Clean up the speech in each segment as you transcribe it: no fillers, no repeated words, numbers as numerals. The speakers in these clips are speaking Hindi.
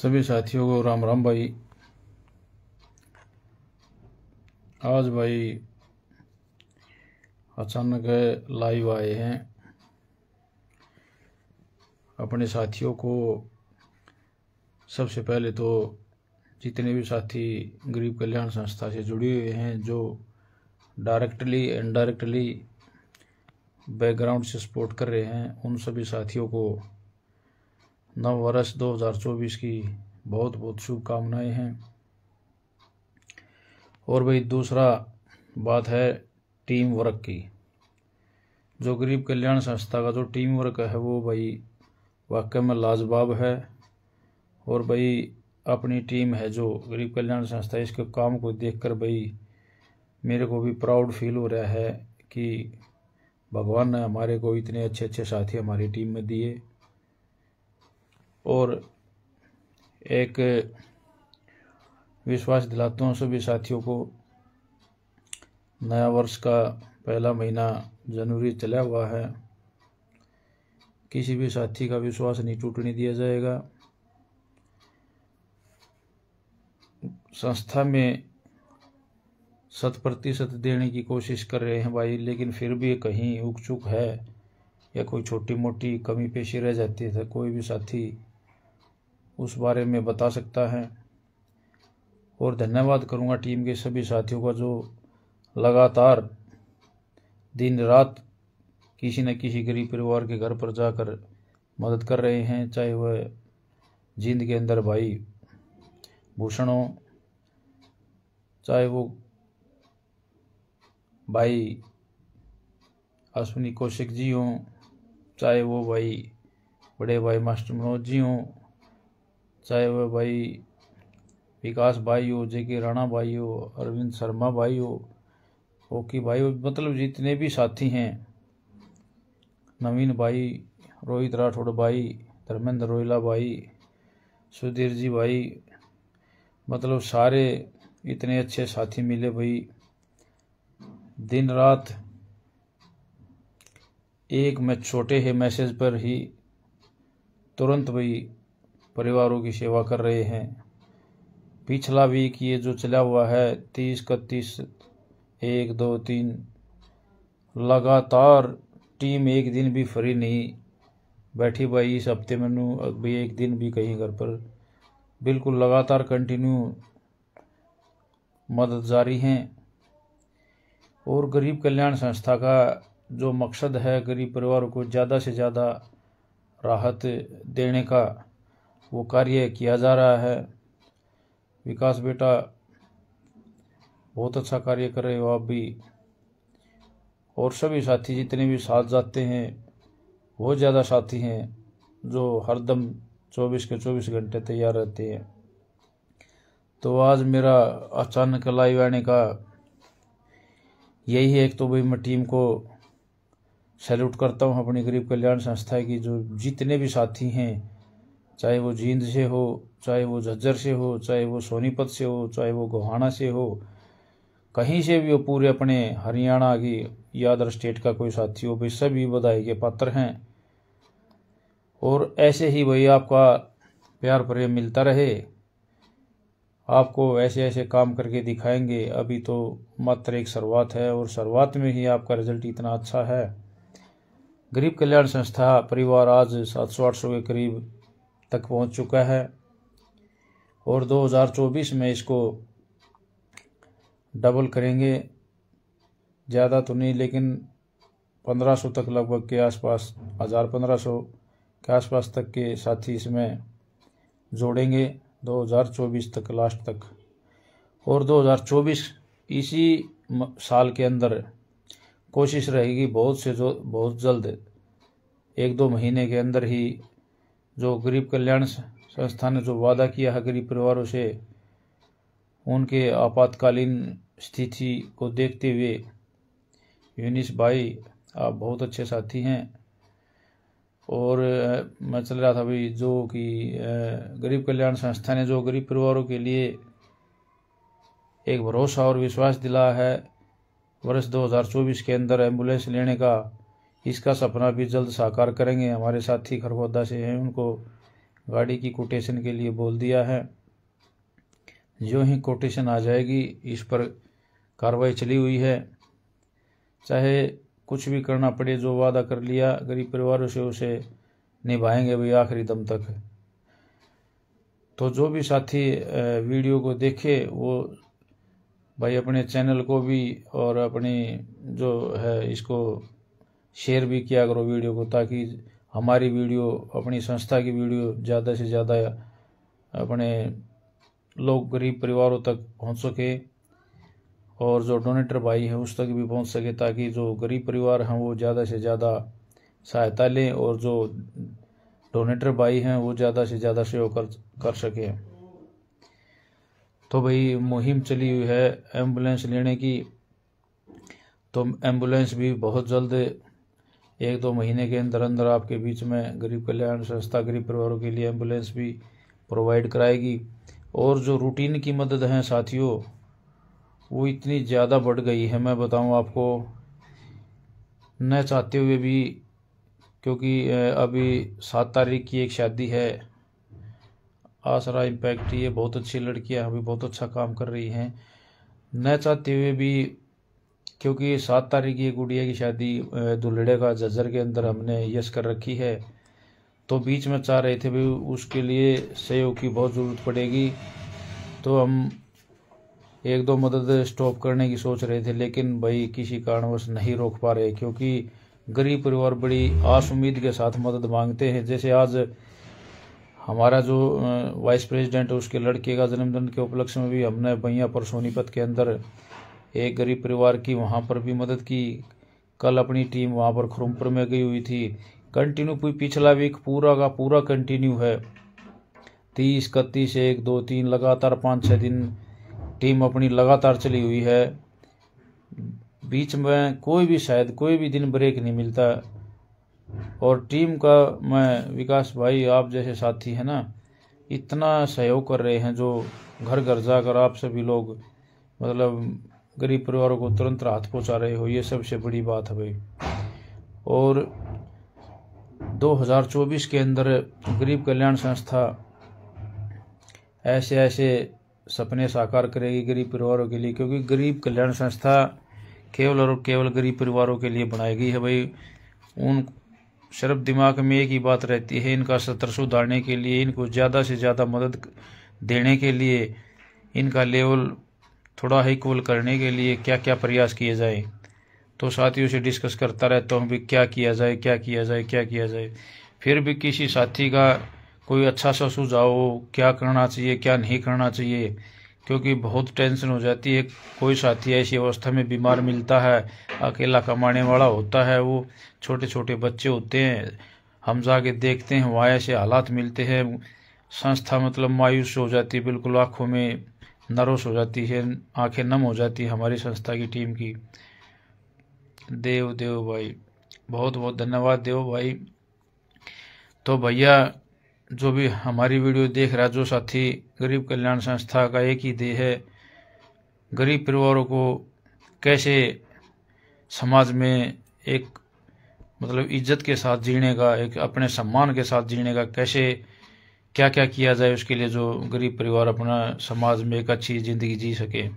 सभी साथियों को राम राम भाई। आज भाई अचानक लाइव आए हैं। अपने साथियों को सबसे पहले तो जितने भी साथी गरीब कल्याण संस्था से जुड़े हुए हैं, जो डायरेक्टली इनडायरेक्टली बैकग्राउंड से सपोर्ट कर रहे हैं, उन सभी साथियों को नव वर्ष 2024 की बहुत बहुत शुभकामनाएं हैं। और भाई दूसरा बात है टीम वर्क की। जो गरीब कल्याण संस्था का जो टीम वर्क है वो भाई वाकई में लाजवाब है। और भाई अपनी टीम है जो गरीब कल्याण संस्था, इसके काम को देखकर भाई मेरे को भी प्राउड फील हो रहा है कि भगवान ने हमारे को इतने अच्छे अच्छे साथी हमारी टीम में दिए। और एक विश्वास दिलाता हूँ सभी साथियों को, नया वर्ष का पहला महीना जनवरी चला हुआ है, किसी भी साथी का विश्वास नहीं टूटने दिया जाएगा। संस्था में 100% देने की कोशिश कर रहे हैं भाई, लेकिन फिर भी कहीं ऊक चूक है या कोई छोटी मोटी कमी पेशी रह जाती है तो कोई भी साथी उस बारे में बता सकता है। और धन्यवाद करूंगा टीम के सभी साथियों का जो लगातार दिन रात किसी न किसी गरीब परिवार के घर पर जाकर मदद कर रहे हैं, चाहे वह जिंद के अंदर भाई भूषण हो, चाहे वो भाई अश्विनी कौशिक जी हों, चाहे वो भाई बड़े भाई मास्टर मनोज जी हों, चाहे वह भाई विकास भाई हो, जेके राणा भाई हो, अरविंद शर्मा भाई हो, ओकी भाई हो, मतलब जितने भी साथी हैं, नवीन भाई, रोहित राठौड़ भाई, धर्मेंद्र रोहिला भाई, सुधीर जी भाई, मतलब सारे इतने अच्छे साथी मिले भाई। दिन रात एक में छोटे ही मैसेज पर ही तुरंत भाई परिवारों की सेवा कर रहे हैं। पिछला वीक ये जो चला हुआ है 30, 31, 1, 2, 3 लगातार टीम एक दिन भी फ्री नहीं बैठी भाई। इस हफ्ते मैंने अभी एक दिन भी कहीं घर पर, बिल्कुल लगातार कंटिन्यू मदद जारी हैं। और गरीब कल्याण संस्था का जो मकसद है गरीब परिवारों को ज़्यादा से ज़्यादा राहत देने का, वो कार्य किया जा रहा है। विकास बेटा बहुत अच्छा कार्य कर रहे हो आप भी, और सभी साथी जितने भी साथ जाते हैं बहुत ज़्यादा साथी हैं जो हरदम 24 के 24 घंटे तैयार रहते हैं। तो आज मेरा अचानक लाइव आने का यही है। एक तो भाई मैं टीम को सैल्यूट करता हूँ अपनी गरीब कल्याण संस्था की, जो जितने भी साथी हैं, चाहे वो जींद से हो, चाहे वो झज्जर से हो, चाहे वो सोनीपत से हो, चाहे वो गोहाना से हो, कहीं से भी हो, पूरे अपने हरियाणा की या अदर स्टेट का कोई साथी हो, भाई सभी बधाई के पात्र हैं। और ऐसे ही भाई आपका प्यार प्रेम मिलता रहे, आपको ऐसे ऐसे काम करके दिखाएंगे। अभी तो मात्र एक शुरुआत है और शुरुआत में ही आपका रिजल्ट इतना अच्छा है। गरीब कल्याण संस्था परिवार आज 700-800 के करीब तक पहुंच चुका है और 2024 में इसको डबल करेंगे। ज़्यादा तो नहीं, लेकिन 1500 तक लगभग के आसपास, 1000-1500 के आसपास तक के साथी इसमें जोड़ेंगे 2024 तक, लास्ट तक। और 2024 इसी साल के अंदर कोशिश रहेगी बहुत जल्द 1-2 महीने के अंदर ही जो गरीब कल्याण संस्था ने जो वादा किया है गरीब परिवारों से, उनके आपातकालीन स्थिति को देखते हुए, यूनिस भाई आप बहुत अच्छे साथी हैं। और मैं चल रहा था भाई जो कि गरीब कल्याण संस्था ने जो गरीब परिवारों के लिए एक भरोसा और विश्वास दिला है वर्ष 2024 के अंदर एम्बुलेंस लेने का, इसका सपना भी जल्द साकार करेंगे। हमारे साथी खरगोदा से हैं, उनको गाड़ी की कोटेशन के लिए बोल दिया है। जो ही कोटेशन आ जाएगी इस पर कार्रवाई चली हुई है। चाहे कुछ भी करना पड़े, जो वादा कर लिया गरीब परिवारों से उसे निभाएंगे भाई आखिरी दम तक। तो जो भी साथी वीडियो को देखे वो भाई अपने चैनल को भी और अपनी जो है इसको शेयर भी किया करो वीडियो को, ताकि हमारी वीडियो, अपनी संस्था की वीडियो ज़्यादा से ज़्यादा अपने लोग गरीब परिवारों तक पहुंच सके और जो डोनेटर भाई हैं उस तक भी पहुंच सके, ताकि जो गरीब परिवार हैं वो ज़्यादा से ज़्यादा सहायता लें और जो डोनेटर भाई हैं वो ज़्यादा से ज़्यादा सहयोग कर सकें। तो भाई मुहिम चली हुई है एम्बुलेंस लेने की। तो एम्बुलेंस भी बहुत जल्द 1-2 महीने के अंदर अंदर आपके बीच में गरीब कल्याण संस्था गरीब परिवारों के लिए एम्बुलेंस भी प्रोवाइड कराएगी। और जो रूटीन की मदद है साथियों वो इतनी ज़्यादा बढ़ गई है, मैं बताऊं आपको, न चाहते हुए भी, क्योंकि अभी 7 तारीख की एक शादी है, आसरा इम्पैक्ट, ये बहुत अच्छी लड़कियां अभी बहुत अच्छा काम कर रही हैं। न चाहते हुए भी, क्योंकि 7 तारीख की गुड़िया की शादी दुल्हड़े का झज्जर के अंदर हमने यस कर रखी है, तो बीच में चाह रहे थे भी उसके लिए सहयोग की बहुत ज़रूरत पड़ेगी, तो हम 1-2 मदद स्टॉप करने की सोच रहे थे, लेकिन भाई किसी कारणवश नहीं रोक पा रहे, क्योंकि गरीब परिवार बड़ी आस उम्मीद के साथ मदद मांगते हैं। जैसे आज हमारा जो वाइस प्रेसिडेंट है उसके लड़के का जन्मदिन के उपलक्ष्य में भी हमने भैया पर सोनीपत के अंदर एक गरीब परिवार की वहाँ पर भी मदद की। कल अपनी टीम वहाँ पर खुरुमपुर में गई हुई थी। कंटिन्यू पिछला वीक पूरा का पूरा कंटिन्यू है, 30, 31, 1, 2, 3 लगातार 5-6 दिन टीम अपनी लगातार चली हुई है। बीच में कोई भी शायद कोई भी दिन ब्रेक नहीं मिलता। और टीम का मैं विकास भाई आप जैसे साथी हैं ना, इतना सहयोग कर रहे हैं, जो घर घर जाकर आप सभी लोग मतलब गरीब परिवारों को तुरंत राहत पहुंचा रहे हो, ये सबसे बड़ी बात है भाई। और 2024 के अंदर गरीब कल्याण संस्था ऐसे ऐसे सपने साकार करेगी गरीब परिवारों के लिए, क्योंकि गरीब कल्याण संस्था केवल और केवल गरीब परिवारों के लिए बनाई गई है भाई। उन सिर्फ दिमाग में एक ही बात रहती है, इनका सत्र सुधारने के लिए, इनको ज़्यादा से ज़्यादा मदद देने के लिए, इनका लेवल थोड़ा इक्वल करने के लिए क्या क्या प्रयास किए जाए। तो साथियों से डिस्कस करता रहता हूँ भी क्या किया जाए, क्या किया जाए, क्या किया जाए। फिर भी किसी साथी का कोई अच्छा सा सुझाव हो, क्या करना चाहिए क्या नहीं करना चाहिए, क्योंकि बहुत टेंशन हो जाती है। कोई साथी ऐसी अवस्था में बीमार मिलता है, अकेला कमाने वाला होता है, वो छोटे छोटे बच्चे होते हैं, हम जाके देखते हैं वहाँ ऐसे हालात मिलते हैं, संस्था मतलब मायूस हो जाती है, बिल्कुल आँखों में नर्वस हो जाती है, आंखें नम हो जाती है हमारी संस्था की टीम की। देव भाई बहुत बहुत धन्यवाद देव भाई। तो भैया जो भी हमारी वीडियो देख रहा है, जो साथी गरीब कल्याण संस्था का एक ही ध्येय है, गरीब परिवारों को कैसे समाज में एक मतलब इज्जत के साथ जीने का, एक अपने सम्मान के साथ जीने का कैसे क्या क्या किया जाए, उसके लिए जो गरीब परिवार अपना समाज में एक अच्छी ज़िंदगी जी सके।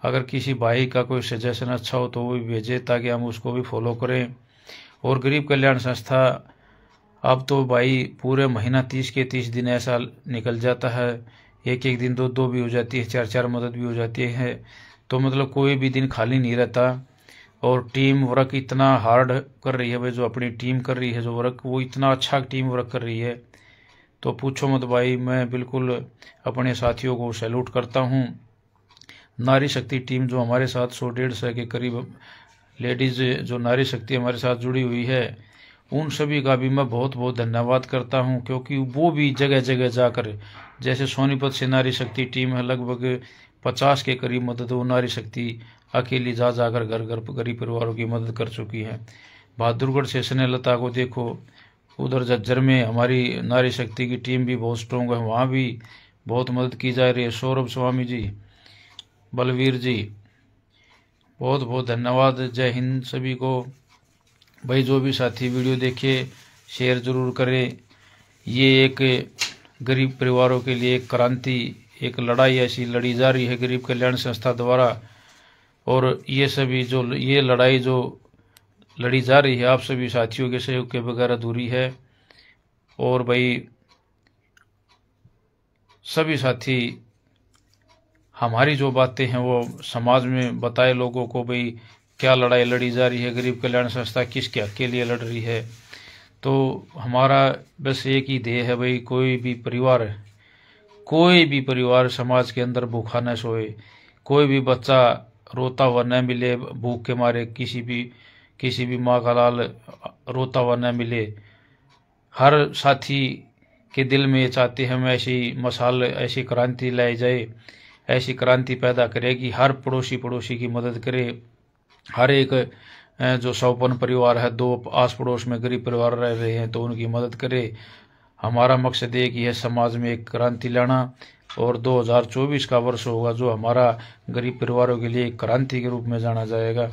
अगर किसी भाई का कोई सजेशन अच्छा हो तो वो भी भेजे, ताकि हम उसको भी फॉलो करें। और गरीब कल्याण संस्था अब तो भाई पूरे महीना 30 के 30 दिन ऐसा निकल जाता है, एक एक दिन 2-2 भी हो जाती है, 4-4 मदद भी हो जाती है, तो मतलब कोई भी दिन खाली नहीं रहता। और टीम वर्क इतना हार्ड कर रही है भाई, जो अपनी टीम कर रही है जो वर्क, वो इतना अच्छा टीम वर्क कर रही है, तो पूछो मत भाई। मैं बिल्कुल अपने साथियों को सैल्यूट करता हूँ। नारी शक्ति टीम जो हमारे साथ 100-150 के करीब लेडीज़ जो नारी शक्ति हमारे साथ जुड़ी हुई है, उन सभी का भी मैं बहुत बहुत धन्यवाद करता हूं, क्योंकि वो भी जगह जगह जाकर, जैसे सोनीपत से नारी शक्ति टीम है, लगभग 50 के करीब मदद वो नारी शक्ति अकेली जा जाकर घर घर गरीब परिवारों की मदद कर चुकी है। बहादुरगढ़ से स्नेहलता को देखो, उधर झज्जर में हमारी नारी शक्ति की टीम भी बहुत स्ट्रॉन्ग है, वहाँ भी बहुत मदद की जा रही है। सौरभ स्वामी जी, बलवीर जी, बहुत बहुत धन्यवाद। जय हिंद सभी को। भाई जो भी साथी वीडियो देखे शेयर ज़रूर करें, ये एक गरीब परिवारों के लिए एक क्रांति, एक लड़ाई ऐसी लड़ी जा रही है गरीब कल्याण संस्था द्वारा। और ये सभी जो ये लड़ाई जो लड़ी जा रही है आप सभी साथियों के सहयोग के बगैर अधूरी है। और भाई सभी साथी हमारी जो बातें हैं वो समाज में बताए लोगों को, भाई क्या लड़ाई लड़ी जा रही है, गरीब कल्याण संस्था किसके हक के लिए लड़ रही है। तो हमारा बस एक ही ध्येय है भाई, कोई भी परिवार समाज के अंदर भूखा न सोए, कोई भी बच्चा रोता हुआ न मिले भूख के मारे, किसी भी माँ का लाल रोता हुआ न मिले। हर साथी के दिल में ये चाहते हैं हम ऐसी मसाल, ऐसी क्रांति लाई जाए, ऐसी क्रांति पैदा करेगी, हर पड़ोसी की मदद करे। हर एक जो 100 परिवार है, 2 आस पड़ोस में गरीब परिवार रह रहे हैं तो उनकी मदद करे। हमारा मकसद एक ही है, समाज में एक क्रांति लाना। और 2024 का वर्ष होगा जो हमारा गरीब परिवारों के लिए एक क्रांति के रूप में जाना जाएगा।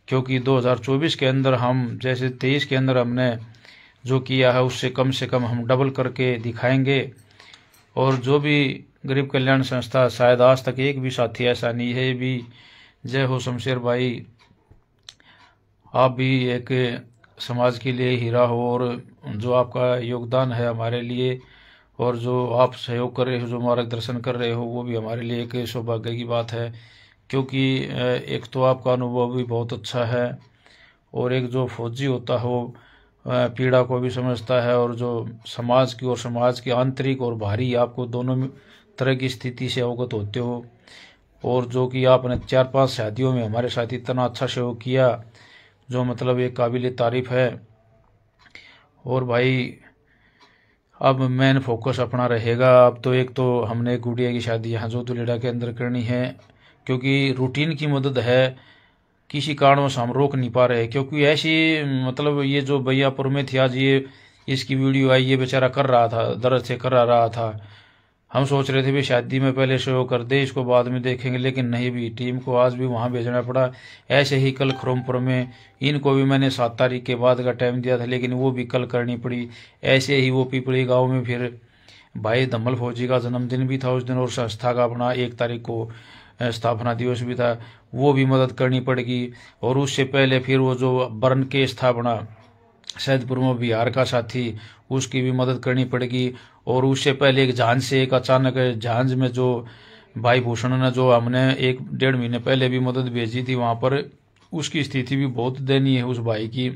क्योंकि 2024 के अंदर हम जैसे 23 के अंदर हमने जो किया है उससे कम से कम हम डबल करके दिखाएंगे। और जो भी गरीब कल्याण संस्था, शायद आज तक एक भी साथी ऐसा नहीं है भी। जय हो शमशेर भाई, आप भी एक समाज के लिए हीरा हो, और जो आपका योगदान है हमारे लिए और जो आप सहयोग कर रहे हो, जो मार्गदर्शन कर रहे हो, वो भी हमारे लिए एक सौभाग्य की बात है। क्योंकि एक तो आपका अनुभव भी बहुत अच्छा है, और एक जो फौजी होता है वो पीड़ा को भी समझता है, और जो समाज की और समाज की आंतरिक और बाहरी आपको दोनों तरह की स्थिति से अवगत होते हो। और जो कि आपने 4-5 शादियों में हमारे साथ इतना अच्छा सहयोग किया, जो मतलब एक काबिल तारीफ है। और भाई अब मेन फोकस अपना रहेगा। अब तो एक तो हमने गुड़िया की शादी यहाँ जो दुलेड़ा के अंदर करनी है, क्योंकि रूटीन की मदद है, किसी कारणवश हम रोक नहीं पा रहे। क्योंकि ऐसी मतलब ये जो भैयापुर में थी आज ये इसकी वीडियो आई, ये बेचारा कर रहा था, दर्द से कर रहा था। हम सोच रहे थे भी शादी में पहले शो कर दे, इसको बाद में देखेंगे, लेकिन नहीं भी, टीम को आज भी वहाँ भेजना पड़ा। ऐसे ही कल खरोमपुर में इनको भी मैंने 7 तारीख के बाद का टाइम दिया था, लेकिन वो भी कल करनी पड़ी। ऐसे ही वो पिपली गाँव में फिर भाई धम्मल फौजी का जन्मदिन भी था उस दिन, और संस्था का अपना 1 तारीख को स्थापना दिवस भी था, वो भी मदद करनी पड़ेगी। और उससे पहले फिर वो जो बर्न के स्थापना सैदपुर में बिहार का साथी, उसकी भी मदद करनी पड़ेगी। और उससे पहले एक झांझ से एक अचानक झांझ में जो भाई भूषण ने जो हमने 1-1.5 महीने पहले भी मदद भेजी थी, वहाँ पर उसकी स्थिति भी बहुत दयनीय है उस भाई की।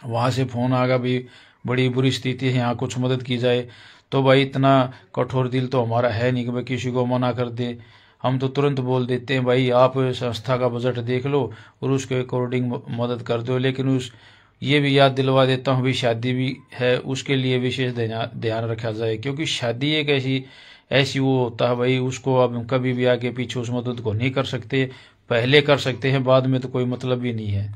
वहाँ से फ़ोन आ गया भी बड़ी बुरी स्थिति है, यहाँ कुछ मदद की जाए। तो भाई इतना कठोर दिल तो हमारा है नहीं कि भाई किसी को मना कर दे। हम तो तुरंत बोल देते हैं भाई आप संस्था का बजट देख लो और उसके अकॉर्डिंग मदद कर दो। लेकिन ये भी याद दिलवा देता हूँ भी शादी भी है, उसके लिए विशेष ध्यान रखा जाए। क्योंकि शादी एक ऐसी वो होता है भाई, उसको अब कभी भी आगे पीछे उस मदद को नहीं कर सकते, पहले कर सकते हैं, बाद में तो कोई मतलब ही नहीं है।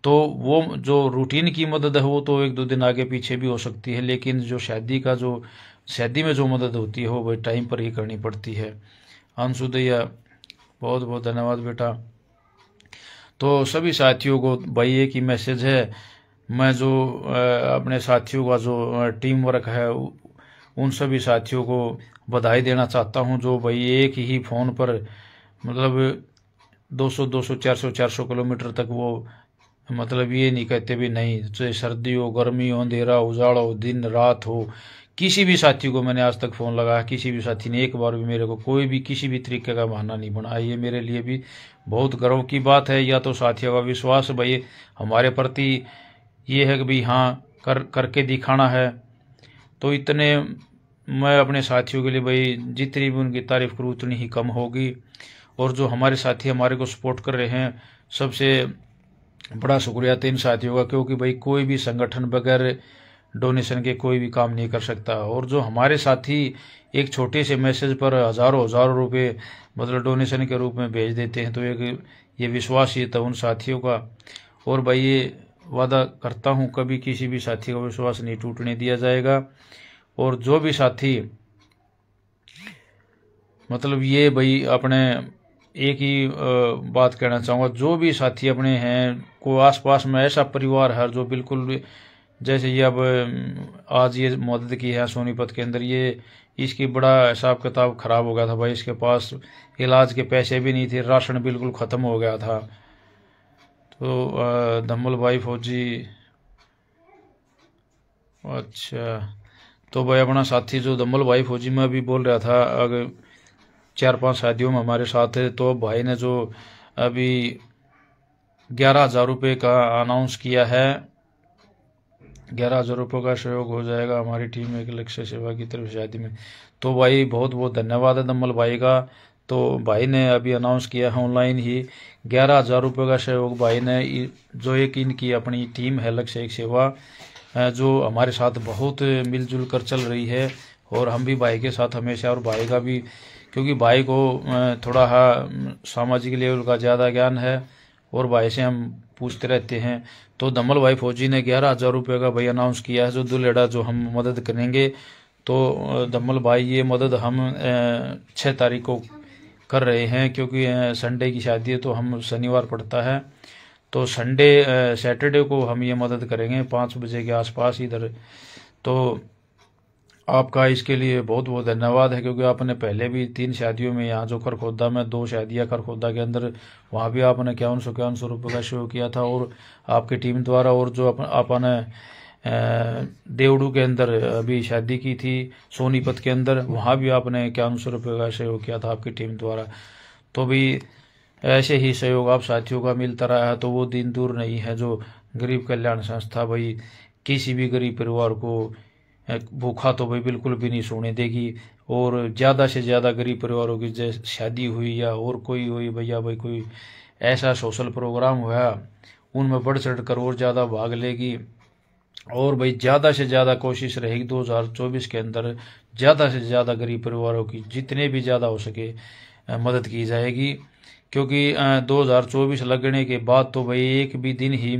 तो वो जो रूटीन की मदद है वो तो 1-2 दिन आगे पीछे भी हो सकती है, लेकिन जो शादी में जो मदद होती है वो भाई टाइम पर ही करनी पड़ती है। अंशु दैया बहुत बहुत धन्यवाद बेटा। तो सभी साथियों को भाई एक ही मैसेज है, मैं जो अपने साथियों का जो टीम वर्क है उन सभी साथियों को बधाई देना चाहता हूं, जो भाई एक ही फ़ोन पर मतलब 200 400 किलोमीटर तक वो मतलब ये नहीं कहते भी नहीं, चाहे सर्दी हो, गर्मी हो, अंधेरा उजाड़ा हो, दिन रात हो, किसी भी साथी को मैंने आज तक फ़ोन लगाया, किसी भी साथी ने एक बार भी मेरे को कोई भी किसी भी तरीके का बहाना नहीं बनाया। ये मेरे लिए भी बहुत गर्व की बात है। या तो साथियों का विश्वास भाई हमारे प्रति ये है कि भाई हाँ करके दिखाना है। तो इतने मैं अपने साथियों के लिए भाई जितनी भी उनकी तारीफ़ करूँ उतनी ही कम होगी। और जो हमारे साथी हमारे को सपोर्ट कर रहे हैं, सबसे बड़ा शुक्रिया इन साथियों का, क्योंकि भाई कोई भी संगठन बगैर डोनेशन के कोई भी काम नहीं कर सकता। और जो हमारे साथी एक छोटे से मैसेज पर हज़ारों रुपए मतलब डोनेशन के रूप में भेज देते हैं, तो एक ये विश्वास ही था उन साथियों का। और भाई ये वादा करता हूँ कभी किसी भी साथी का विश्वास नहीं टूटने दिया जाएगा। और जो भी साथी मतलब ये भाई अपने एक ही बात कहना चाहूँगा, जो भी साथी अपने हैं को आसपास में ऐसा परिवार है जो बिल्कुल जैसे ये अब आज ये मदद की है सोनीपत के अंदर, ये इसकी बड़ा हिसाब किताब खराब हो गया था भाई। इसके पास इलाज के पैसे भी नहीं थे, राशन बिल्कुल ख़त्म हो गया था। तो धम्मल भाई फौजी, अच्छा, तो भाई अपना साथी जो धम्मल भाई फौजी में अभी बोल रहा था, अगर 4-5 शादियों में हमारे साथ है, तो भाई ने जो अभी 11,000 रुपये का अनाउंस किया है, 11,000 रुपये का सहयोग हो जाएगा हमारी टीम एक लक्ष्य सेवा की तरफ शादी में। तो भाई बहुत बहुत धन्यवाद है दम्मल भाई का। तो भाई ने अभी अनाउंस किया है ऑनलाइन ही 11,000 रुपये का सहयोग भाई ने, जो एक इनकी अपनी टीम है लक्ष्य एक सेवा, जो हमारे साथ बहुत मिलजुल कर चल रही है, और हम भी भाई के साथ हमेशा, और भाई का भी, क्योंकि भाई को थोड़ा सामाजिक लेवल का ज़्यादा ज्ञान है, और भाई से हम पूछते रहते हैं। तो धम्मल भाई फौजी ने 11,000 रुपये का भाई अनाउंस किया है, जो दुलेड़ा जो हम मदद करेंगे। तो धम्मल भाई ये मदद हम 6 तारीख को कर रहे हैं, क्योंकि संडे की शादी है, तो हम शनिवार पड़ता है, तो सैटरडे को हम ये मदद करेंगे 5 बजे के आसपास इधर। तो आपका इसके लिए बहुत बहुत धन्यवाद है, क्योंकि आपने पहले भी 3 शादियों में, यहाँ जो खरखोदा में 2 शादियाँ खरखोदा के अंदर, वहाँ भी आपने 51 रुपये का शो किया था, और आपकी टीम द्वारा, और जो आपने देवड़ू के अंदर अभी शादी की थी सोनीपत के अंदर, वहाँ भी आपने 51 रुपये का सहयोग किया था आपकी टीम द्वारा। तो भी ऐसे ही सहयोग आप साथियों का मिलता रहा है, तो वो दिन दूर नहीं है जो गरीब कल्याण संस्था भाई किसी भी गरीब परिवार को भूखा तो भाई बिल्कुल भी नहीं सोने देगी। और ज़्यादा से ज़्यादा गरीब परिवारों की जैसे शादी हुई या और कोई हुई भैया भाई, कोई ऐसा सोशल प्रोग्राम हुआ, उनमें बढ़ चढ़ कर और ज़्यादा भाग लेगी। और भाई ज़्यादा से ज़्यादा कोशिश रहेगी 2024 के अंदर ज़्यादा से ज़्यादा गरीब परिवारों की जितने भी ज़्यादा हो सके मदद की जाएगी। क्योंकि 2024 लगने के बाद तो भाई एक भी दिन ही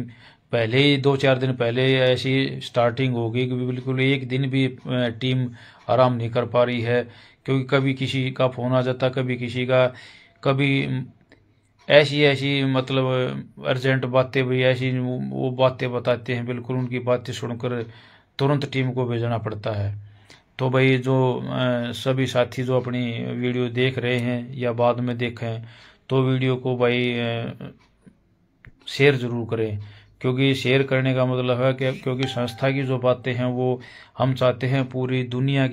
पहले ही 2-4 दिन पहले ऐसी स्टार्टिंग होगी कि बिल्कुल एक दिन भी टीम आराम नहीं कर पा रही है, क्योंकि कभी किसी का फ़ोन आ जाता, कभी किसी का, कभी ऐसी ऐसी मतलब अर्जेंट बातें भाई, ऐसी वो बातें बताते हैं, बिल्कुल उनकी बातें सुनकर तुरंत टीम को भेजना पड़ता है। तो भाई जो सभी साथी जो अपनी वीडियो देख रहे हैं या बाद में देखें, तो वीडियो को भाई शेयर ज़रूर करें, क्योंकि शेयर करने का मतलब है कि क्योंकि संस्था की जो बातें हैं वो हम चाहते हैं पूरी दुनिया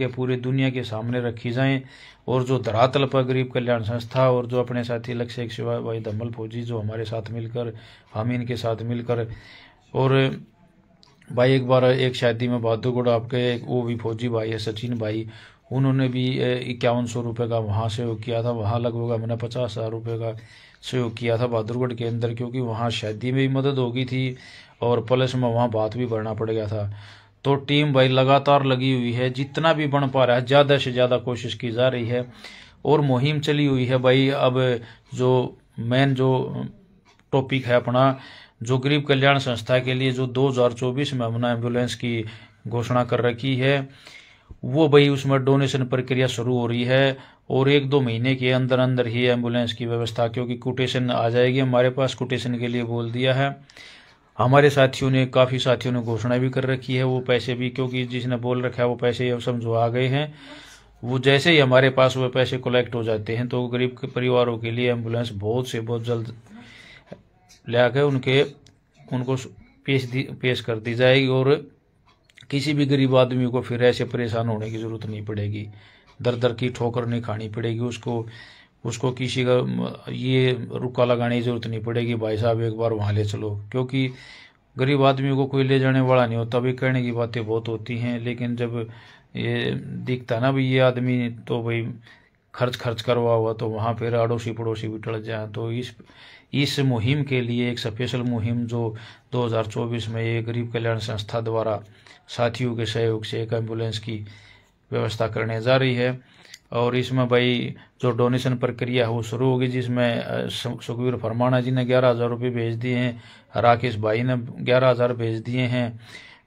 के सामने रखी जाएं, और जो धरातल पर गरीब कल्याण संस्था और जो अपने साथी लक्ष्य एक सेवा भाई धम्मल फौजी जो हमारे साथ मिलकर, हम इनके साथ मिलकर, और भाई एक बार एक शादी में बहादुरगढ़ आपके वो भी फौजी भाई है सचिन भाई, उन्होंने भी 5100 रुपये का वहाँ सहयोग किया था। वहाँ लगभग हमने 50,000 रुपये का सहयोग किया था बहादुरगढ़ के अंदर, क्योंकि वहाँ शादी में भी मदद हो गई थी और प्लस में वहाँ बात भी भरना पड़ गया था। तो टीम भाई लगातार लगी हुई है, जितना भी बन पा रहा है ज़्यादा से ज़्यादा कोशिश की जा रही है, और मुहिम चली हुई है भाई। अब जो मेन जो टॉपिक है अपना, जो गरीब कल्याण संस्था के लिए जो 2024 में हमने एम्बुलेंस की घोषणा कर रखी है, वो भाई उसमें डोनेशन प्रक्रिया शुरू हो रही है, और 1-2 महीने के अंदर अंदर ही एम्बुलेंस की व्यवस्था, क्योंकि कोटेशन आ जाएगी हमारे पास, कोटेशन के लिए बोल दिया है हमारे साथियों ने, काफ़ी साथियों ने घोषणा भी कर रखी है। वो पैसे भी, क्योंकि जिसने बोल रखा है वो पैसे अब समझो आ गए हैं, वो जैसे ही हमारे पास वो पैसे कलेक्ट हो जाते हैं, तो गरीब के परिवारों के लिए एम्बुलेंस बहुत से बहुत जल्द ला के उनको पेश कर दी जाएगी, और किसी भी गरीब आदमी को फिर ऐसे परेशान होने की ज़रूरत नहीं पड़ेगी, दर दर की ठोकर नहीं खानी पड़ेगी उसको किसी का ये रुका लगाने की ज़रूरत नहीं पड़ेगी, भाई साहब एक बार वहाँ ले चलो, क्योंकि गरीब आदमी को कोई ले जाने वाला नहीं होता। भी कहने की बातें बहुत होती हैं, लेकिन जब ये दिखता ना भी ये आदमी तो भाई खर्च करवा हुआ, तो वहाँ फिर अड़ोसी पड़ोसी भी टल जाए। तो इस मुहिम के लिए एक स्पेशल मुहिम जो 2024 में ये गरीब कल्याण संस्था द्वारा साथियों के सहयोग से एक एम्बुलेंस की व्यवस्था करने जा रही है। और इसमें भाई जो डोनेशन प्रक्रिया है वो शुरू होगी, जिसमें सुखवीर फरमाना जी ने 11,000 रुपये भेज दिए हैं, राकेश भाई ने 11,000 भेज दिए हैं,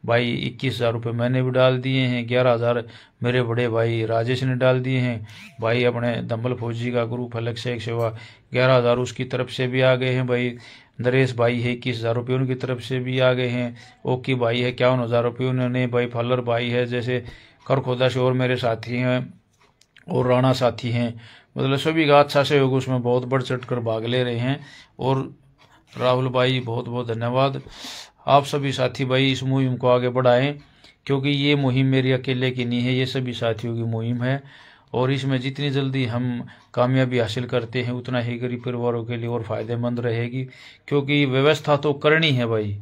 भाई 21,000 रुपये मैंने भी डाल दिए हैं, 11,000 मेरे बड़े भाई राजेश ने डाल दिए हैं, भाई अपने धम्मल फौजी का ग्रुप है लक्ष्य एक सेवा 11,000 उसकी तरफ से भी आ गए हैं भाई। नरेश भाई है 21,000 रुपये उनकी तरफ से भी आ गए हैं। ओकी भाई है 51,000 रुपये उन्होंने। भाई फल्लर भाई है, जैसे करखोदा से और मेरे साथी हैं और राणा साथी हैं, मतलब सभी का अच्छा सहयोग, उसमें बहुत बढ़ चढ़ कर भाग ले रहे हैं। और राहुल भाई बहुत बहुत धन्यवाद। आप सभी साथी भाई इस मुहिम को आगे बढ़ाएं, क्योंकि ये मुहिम मेरी अकेले की नहीं है, ये सभी साथियों की मुहिम है। और इसमें जितनी जल्दी हम कामयाबी हासिल करते हैं उतना ही गरीब परिवारों के लिए और फ़ायदेमंद रहेगी। क्योंकि व्यवस्था तो करनी है भाई,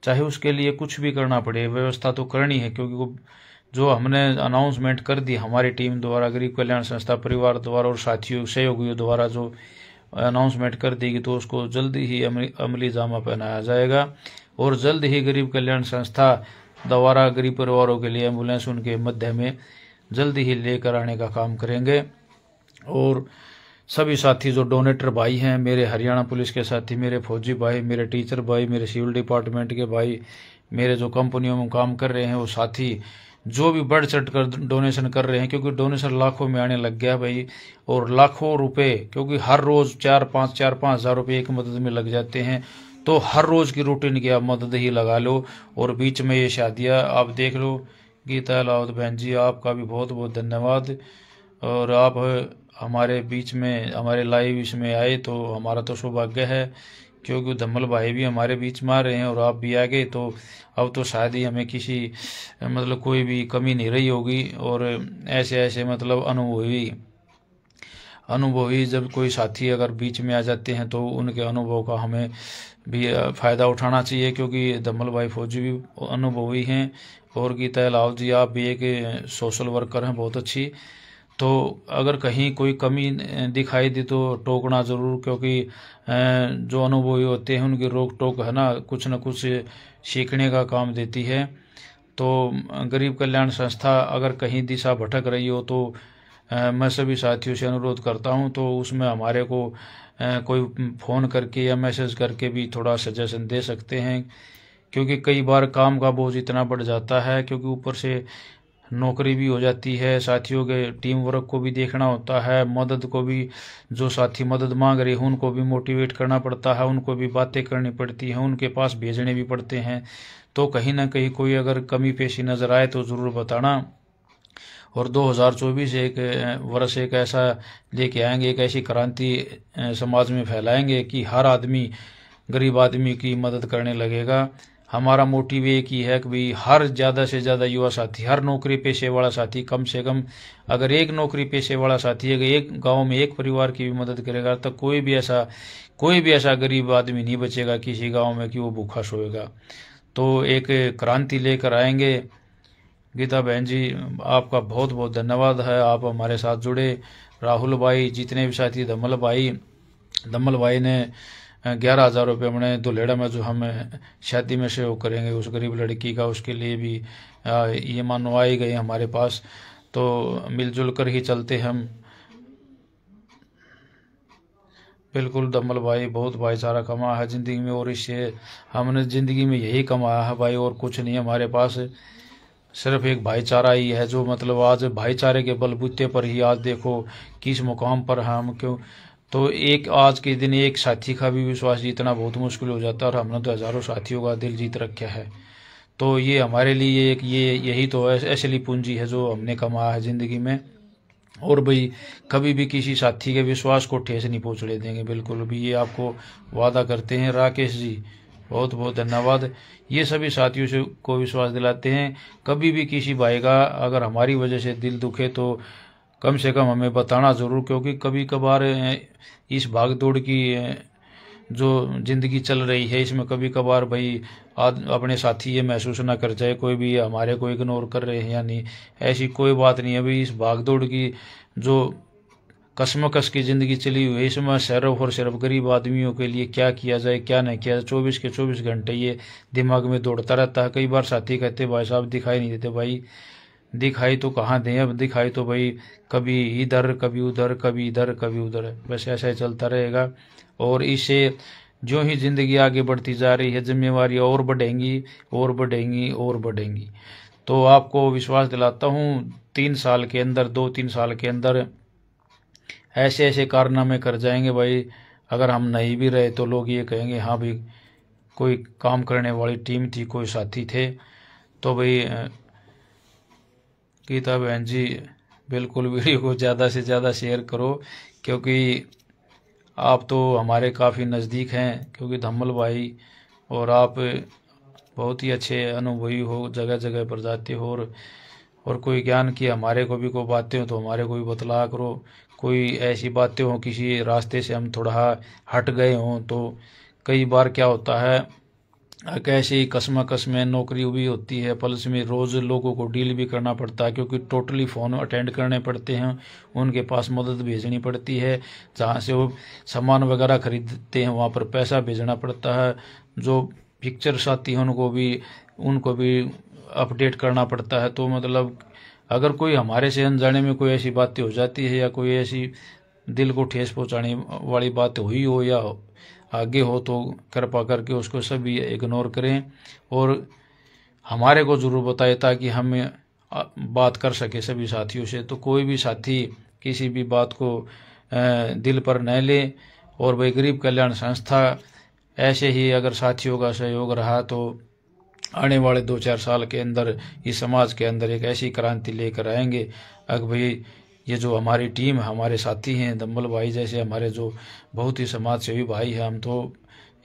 चाहे उसके लिए कुछ भी करना पड़े, व्यवस्था तो करनी है। क्योंकि वो जो हमने अनाउंसमेंट कर दी हमारी टीम द्वारा, गरीब कल्याण संस्था परिवार द्वारा और साथियों सहयोगियों द्वारा जो अनाउंसमेंट कर देगी, तो उसको जल्दी ही अमली जामा पहनाया जाएगा। और जल्द ही गरीब कल्याण संस्था द्वारा गरीब परिवारों के लिए एम्बुलेंस उनके मध्य में जल्दी ही लेकर आने का काम करेंगे। और सभी साथी जो डोनेटर भाई हैं, मेरे हरियाणा पुलिस के साथी, मेरे फौजी भाई, मेरे टीचर भाई, मेरे सिविल डिपार्टमेंट के भाई, मेरे जो कंपनियों में काम कर रहे हैं वो साथी, जो भी बढ़ चढ़ कर डोनेशन कर रहे हैं, क्योंकि डोनेशन लाखों में आने लग गया भाई, और लाखों रुपए, क्योंकि हर रोज 4-5 हज़ार रुपये एक मदद में लग जाते हैं। तो हर रोज की रूटीन की आप मदद ही लगा लो। और बीच में ये शादियाँ आप देख लो। गीता लाउद बहन जी, आपका भी बहुत बहुत धन्यवाद। और आप हमारे बीच में हमारे लाइव इसमें आए तो हमारा तो सौभाग्य है, क्योंकि धम्मल भाई भी हमारे बीच में आ रहे हैं और आप भी आ गए, तो अब तो शायद ही हमें किसी मतलब कोई भी कमी नहीं रही होगी। और ऐसे ऐसे मतलब अनुभवी जब कोई साथी अगर बीच में आ जाते हैं तो उनके अनुभव का हमें भी फ़ायदा उठाना चाहिए, क्योंकि धम्मल भाई फौजी भी अनुभवी हैं। और गीता लाव जी, आप भी एक सोशल वर्कर हैं बहुत अच्छी। तो अगर कहीं कोई कमी दिखाई दी तो टोकना ज़रूर, क्योंकि जो अनुभवी होते हैं उनकी रोक टोक है ना, कुछ न कुछ सीखने का काम देती है। तो गरीब कल्याण संस्था अगर कहीं दिशा भटक रही हो तो मैं सभी साथियों से अनुरोध करता हूं, तो उसमें हमारे को कोई फ़ोन करके या मैसेज करके भी थोड़ा सजेशन दे सकते हैं। क्योंकि कई बार काम का बोझ इतना बढ़ जाता है, क्योंकि ऊपर से नौकरी भी हो जाती है, साथियों के टीम वर्क को भी देखना होता है, मदद को भी, जो साथी मदद मांग रहे हैं उनको भी मोटिवेट करना पड़ता है, उनको भी बातें करनी पड़ती हैं, उनके पास भेजने भी पड़ते हैं। तो कहीं ना कहीं कोई अगर कमी पेशी नज़र आए तो ज़रूर बताना। और 2024 एक वर्ष एक ऐसा लेके आएंगे, एक ऐसी क्रांति समाज में फैलाएंगे कि हर आदमी गरीब आदमी की मदद करने लगेगा। हमारा मोटिव एक ही है कि भाई हर ज़्यादा से ज़्यादा युवा साथी, हर नौकरी पेशे वाला साथी, कम से कम अगर एक नौकरी पेशे वाला साथी अगर एक गांव में एक परिवार की भी मदद करेगा तो कोई भी ऐसा गरीब आदमी नहीं बचेगा किसी गांव में कि वो भूखा सोएगा। तो एक क्रांति लेकर आएंगे। गीता बहन जी, आपका बहुत बहुत धन्यवाद है, आप हमारे साथ जुड़े। राहुल भाई, जितने भी साथी, धम्मल भाई ने 11,000 रुपये हमने दुल्हेड़ा में जो हम शादी में सहयोग करेंगे उस गरीब लड़की का, उसके लिए भी ये मानो आए गए हमारे पास। तो मिलजुल कर ही चलते हम। बिल्कुल धम्मल भाई, बहुत भाईचारा कमा है ज़िंदगी में, और इससे हमने ज़िंदगी में यही कमाया है भाई, और कुछ नहीं हमारे पास, सिर्फ एक भाईचारा ही है। जो मतलब आज भाईचारे के बलबूते पर ही आज देखो किस मुकाम पर हम क्यों। तो एक आज के दिन एक साथी का भी विश्वास जीतना बहुत मुश्किल हो जाता है, और हमने तो हज़ारों साथियों का दिल जीत रखा है। तो ये हमारे लिए एक यही तो असली पूंजी है जो हमने कमाया है ज़िंदगी में। और भाई कभी भी किसी साथी के विश्वास को ठेस नहीं पहुँचने देंगे, बिल्कुल भी, ये आपको वादा करते हैं। राकेश जी, बहुत बहुत धन्यवाद। ये सभी साथियों से को विश्वास दिलाते हैं, कभी भी किसी भाई का अगर हमारी वजह से दिल दुखे तो कम से कम हमें बताना ज़रूर। क्योंकि कभी कभार इस भाग दौड़ की जो ज़िंदगी चल रही है इसमें कभी कभार भाई अपने साथी ये महसूस ना कर जाए कोई भी हमारे को इग्नोर कर रहे हैं या नहीं, ऐसी कोई बात नहीं है भाई। इस भाग दौड़ की जो कसमकस की ज़िंदगी चली हुई है इसमें सिर्फ और सिर्फ गरीब आदमियों के लिए क्या किया जाए क्या नहीं किया जाए 24 के 24 घंटे ये दिमाग में दौड़ता रहता है। कई बार साथी कहते भाई साहब दिखाई नहीं देते, भाई दिखाई तो कहाँ दें, अब दिखाई तो भाई कभी इधर कभी उधर कभी इधर कभी उधर, बस ऐसा ही चलता रहेगा। और इससे जो ही ज़िंदगी आगे बढ़ती जा रही है जिम्मेवारियाँ और बढ़ेंगी और बढ़ेंगी और बढ़ेंगी। तो आपको विश्वास दिलाता हूँ 3 साल के अंदर 2-3 साल के अंदर ऐसे ऐसे कारनामे कर जाएंगे भाई, अगर हम नहीं भी रहे तो लोग ये कहेंगे हाँ भाई कोई काम करने वाली टीम थी, कोई साथी थे। तो भाई गीता बहन जी बिल्कुल वीडियो को ज़्यादा से ज़्यादा शेयर करो, क्योंकि आप तो हमारे काफ़ी नज़दीक हैं, क्योंकि धम्मल भाई और आप बहुत ही अच्छे अनुभवी हो, जगह जगह पर जाते हो। और कोई ज्ञान की हमारे को भी कोई बातें हो तो हमारे को भी बतला करो। कोई ऐसी बातें हो किसी रास्ते से हम थोड़ा हट गए हों तो कई बार क्या होता है कैसे ही कसमकस में नौकरी भी होती है, प्लस में रोज़ लोगों को डील भी करना पड़ता है, क्योंकि टोटली फ़ोन अटेंड करने पड़ते हैं, उनके पास मदद भेजनी पड़ती है, जहाँ से वो सामान वगैरह खरीदते हैं वहाँ पर पैसा भेजना पड़ता है। जो पिक्चर साथी हैं उनको भी अपडेट करना पड़ता है। तो मतलब अगर कोई हमारे से अनजाने में कोई ऐसी बातें हो जाती है या कोई ऐसी दिल को ठेस पहुँचाने वाली बात हुई हो या आगे हो तो कृपा करके उसको सभी इग्नोर करें और हमारे को ज़रूर बताएं, ताकि हम बात कर सके सभी साथियों से। तो कोई भी साथी किसी भी बात को दिल पर न ले। और भाई गरीब कल्याण संस्था ऐसे ही अगर साथियों का सहयोग रहा तो आने वाले 2-4 साल के अंदर इस समाज के अंदर एक ऐसी क्रांति लेकर आएंगे। अगर भाई ये जो हमारी टीम हमारे साथी हैं धम्मल भाई जैसे हमारे जो बहुत ही समाज सेवी भाई हैं, हम तो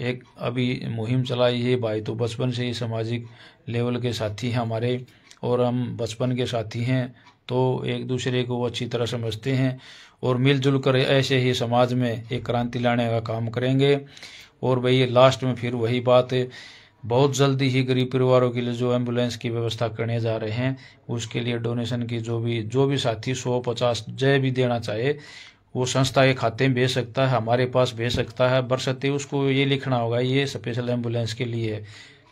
एक अभी मुहिम चलाई है। भाई तो बचपन से ही सामाजिक लेवल के साथी हैं हमारे, और हम बचपन के साथी हैं तो एक दूसरे को अच्छी तरह समझते हैं और मिलजुल कर ऐसे ही समाज में एक क्रांति लाने का काम करेंगे। और भाई लास्ट में फिर वही बात है, बहुत जल्दी ही गरीब परिवारों के लिए जो एम्बुलेंस की व्यवस्था करने जा रहे हैं उसके लिए डोनेशन की जो भी साथी 100-50 जय भी देना चाहे वो संस्था के खाते में भेज सकता है, हमारे पास भेज सकता है। बरसते उसको ये लिखना होगा ये स्पेशल एम्बुलेंस के लिए है,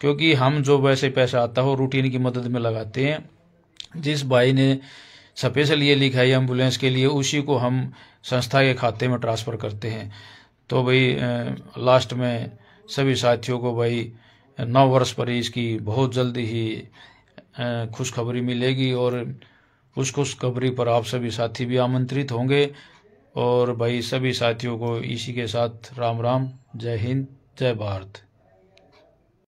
क्योंकि हम जो वैसे पैसा आता हो रूटीन की मदद में लगाते हैं। जिस भाई ने स्पेशल ये लिखा है एम्बुलेंस के लिए उसी को हम संस्था के खाते में ट्रांसफ़र करते हैं। तो भाई लास्ट में सभी साथियों को भाई 9 वर्ष पर इसकी बहुत जल्दी ही खुशखबरी मिलेगी और उस खुशखबरी पर आप सभी साथी भी आमंत्रित होंगे। और भाई सभी साथियों को इसी के साथ राम राम, जय हिंद, जय भारत।